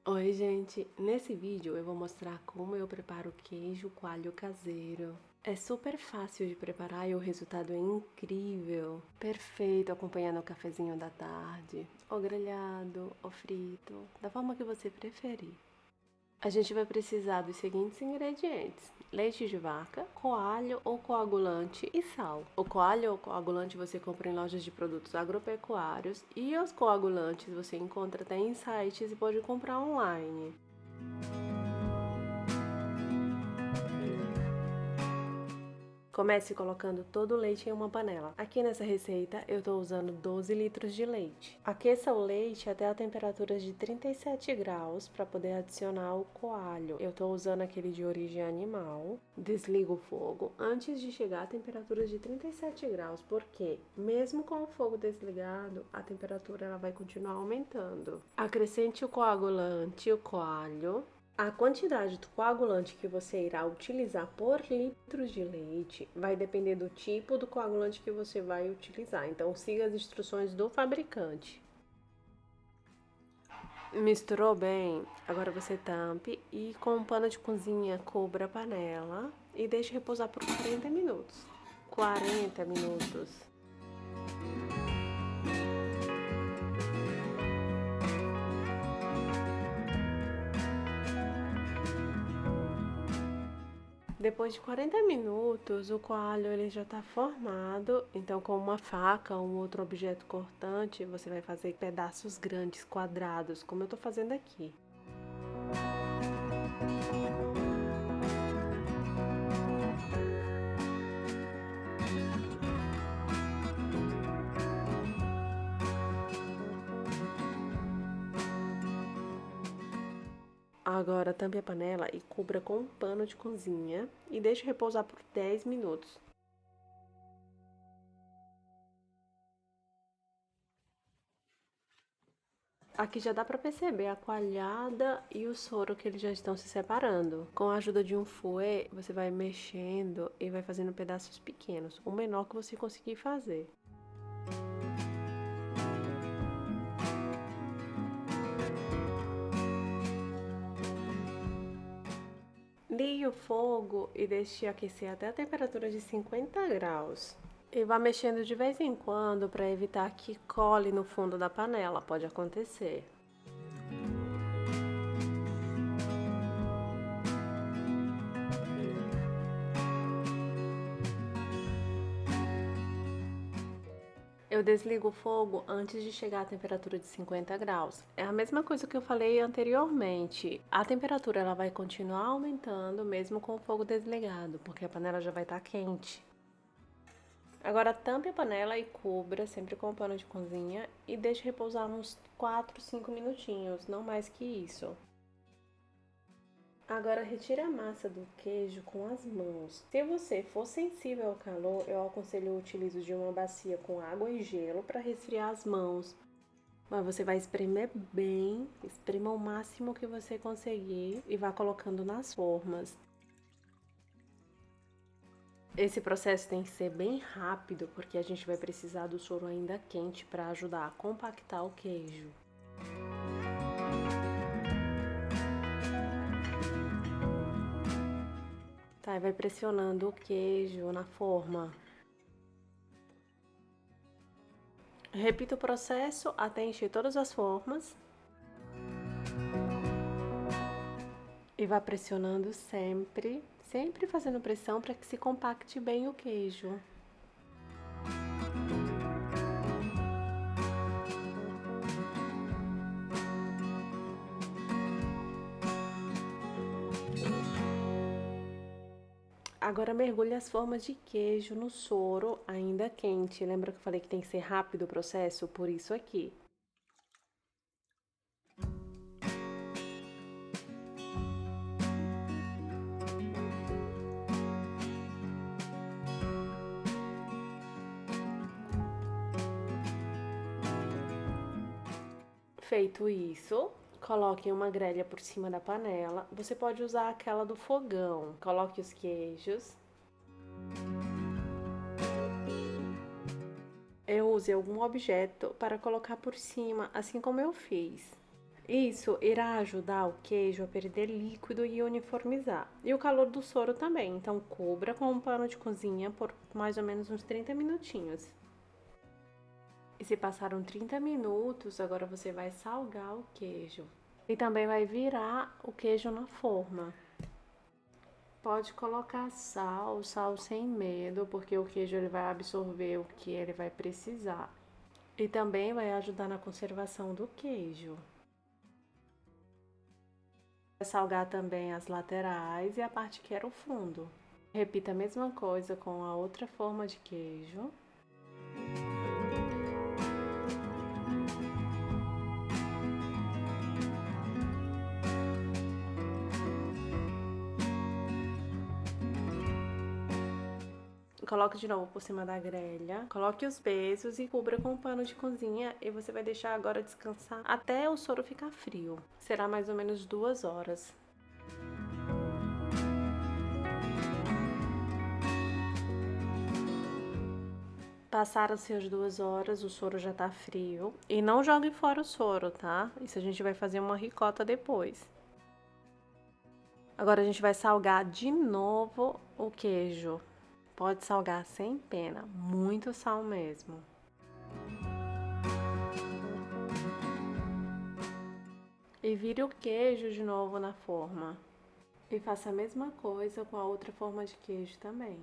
Oi, gente! Nesse vídeo eu vou mostrar como eu preparo queijo coalho caseiro. É super fácil de preparar e o resultado é incrível. Perfeito acompanhando o cafezinho da tarde, ou grelhado, ou frito, da forma que você preferir. A gente vai precisar dos seguintes ingredientes: leite de vaca, coalho ou coagulante e sal. O coalho ou coagulante você compra em lojas de produtos agropecuários e os coagulantes você encontra até em sites e pode comprar online. Comece colocando todo o leite em uma panela. Aqui nessa receita eu estou usando 12 litros de leite. Aqueça o leite até a temperatura de 37 graus para poder adicionar o coalho. Eu estou usando aquele de origem animal. Desligo o fogo antes de chegar à temperatura de 37 graus, porque mesmo com o fogo desligado, a temperatura ela vai continuar aumentando. Acrescente o coagulante e o coalho. A quantidade do coagulante que você irá utilizar por litro de leite vai depender do tipo do coagulante que você vai utilizar. Então, siga as instruções do fabricante. Misturou bem? Agora você tampe e com um pano de cozinha cubra a panela e deixe repousar por 40 minutos. 40 minutos. Depois de 40 minutos, o coalho ele já está formado, então com uma faca ou um outro objeto cortante, você vai fazer pedaços grandes, quadrados, como eu estou fazendo aqui. Agora tampe a panela e cubra com um pano de cozinha e deixe repousar por 10 minutos. Aqui já dá para perceber a coalhada e o soro que eles já estão se separando. Com a ajuda de um fouet, você vai mexendo e vai fazendo pedaços pequenos, o menor que você conseguir fazer. Ligue o fogo e deixe aquecer até a temperatura de 50 graus. E vá mexendo de vez em quando para evitar que cole no fundo da panela, pode acontecer. Eu desligo o fogo antes de chegar à temperatura de 50 graus. É a mesma coisa que eu falei anteriormente. A temperatura ela vai continuar aumentando mesmo com o fogo desligado, porque a panela já vai estar quente. Agora tampe a panela e cubra, sempre com o pano de cozinha, e deixe repousar uns 4, 5 minutinhos, não mais que isso. Agora retire a massa do queijo com as mãos. Se você for sensível ao calor, eu aconselho o utilizo de uma bacia com água e gelo para resfriar as mãos. Mas você vai espremer bem, esprema o máximo que você conseguir e vá colocando nas formas. Esse processo tem que ser bem rápido, porque a gente vai precisar do soro ainda quente para ajudar a compactar o queijo. Tá, e vai pressionando o queijo na forma. Repita o processo até encher todas as formas. E vá pressionando sempre, sempre fazendo pressão para que se compacte bem o queijo. Agora mergulhe as formas de queijo no soro ainda quente. Lembra que eu falei que tem que ser rápido o processo? Por isso aqui. Feito isso, coloque uma grelha por cima da panela. Você pode usar aquela do fogão. Coloque os queijos. Eu use algum objeto para colocar por cima, assim como eu fiz. Isso irá ajudar o queijo a perder líquido e uniformizar. E o calor do soro também, então cubra com um pano de cozinha por mais ou menos uns 30 minutinhos. E se passaram 30 minutos, agora você vai salgar o queijo. E também vai virar o queijo na forma. Pode colocar sal, sal sem medo, porque o queijo ele vai absorver o que ele vai precisar. E também vai ajudar na conservação do queijo. Vai salgar também as laterais e a parte que era o fundo. Repita a mesma coisa com a outra forma de queijo. Coloque de novo por cima da grelha, coloque os pesos e cubra com um pano de cozinha e você vai deixar agora descansar até o soro ficar frio. Será mais ou menos 2 horas. Passaram-se as 2 horas, o soro já tá frio. E não jogue fora o soro, tá? Isso a gente vai fazer uma ricota depois. Agora a gente vai salgar de novo o queijo. Pode salgar sem pena, muito sal mesmo. E vire o queijo de novo na forma. E faça a mesma coisa com a outra forma de queijo também.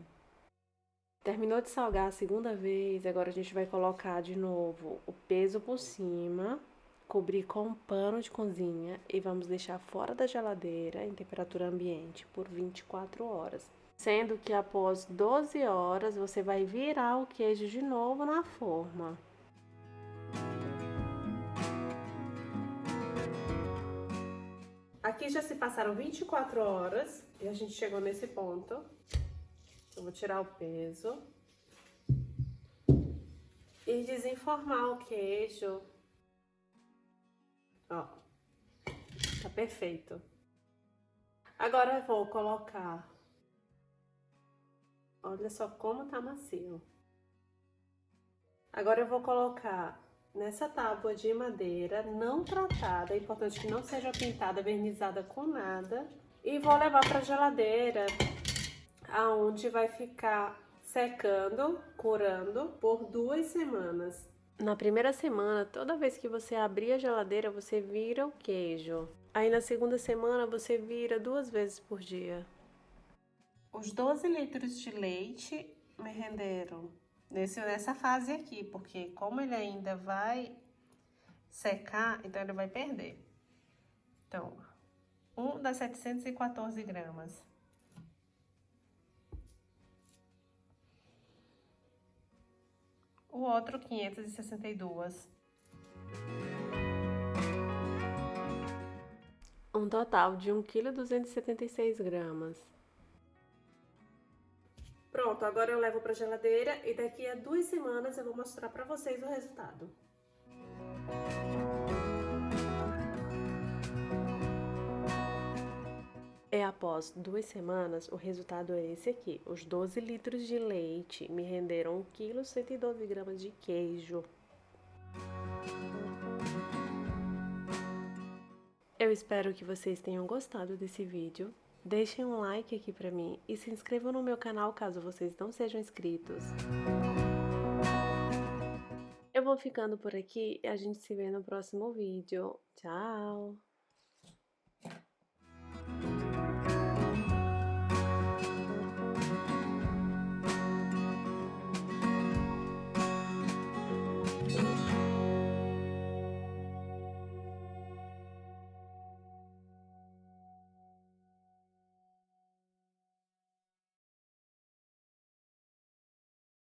Terminou de salgar a segunda vez, agora a gente vai colocar de novo o peso por cima, cobrir com um pano de cozinha e vamos deixar fora da geladeira em temperatura ambiente por 24 horas. Sendo que após 12 horas você vai virar o queijo de novo na forma. Aqui já se passaram 24 horas e a gente chegou nesse ponto. Eu vou tirar o peso e desenformar o queijo. Ó, tá perfeito. Agora eu vou colocar. Olha só como tá macio. Agora eu vou colocar nessa tábua de madeira não tratada, é importante que não seja pintada, vernizada com nada. E vou levar para a geladeira, aonde vai ficar secando, curando por 2 semanas. Na primeira semana, toda vez que você abrir a geladeira, você vira o queijo. Aí na segunda semana você vira 2 vezes por dia. Os 12 litros de leite me renderam nessa fase aqui, porque como ele ainda vai secar, então ele vai perder. Então, um dá 714 gramas. O outro 562. Um total de 1,276 kg. Pronto, agora eu levo para geladeira e daqui a 2 semanas eu vou mostrar para vocês o resultado. Após 2 semanas, o resultado é esse aqui. Os 12 litros de leite me renderam 1,112 kg de queijo. Eu espero que vocês tenham gostado desse vídeo. Deixem um like aqui pra mim e se inscrevam no meu canal caso vocês não sejam inscritos. Eu vou ficando por aqui e a gente se vê no próximo vídeo. Tchau!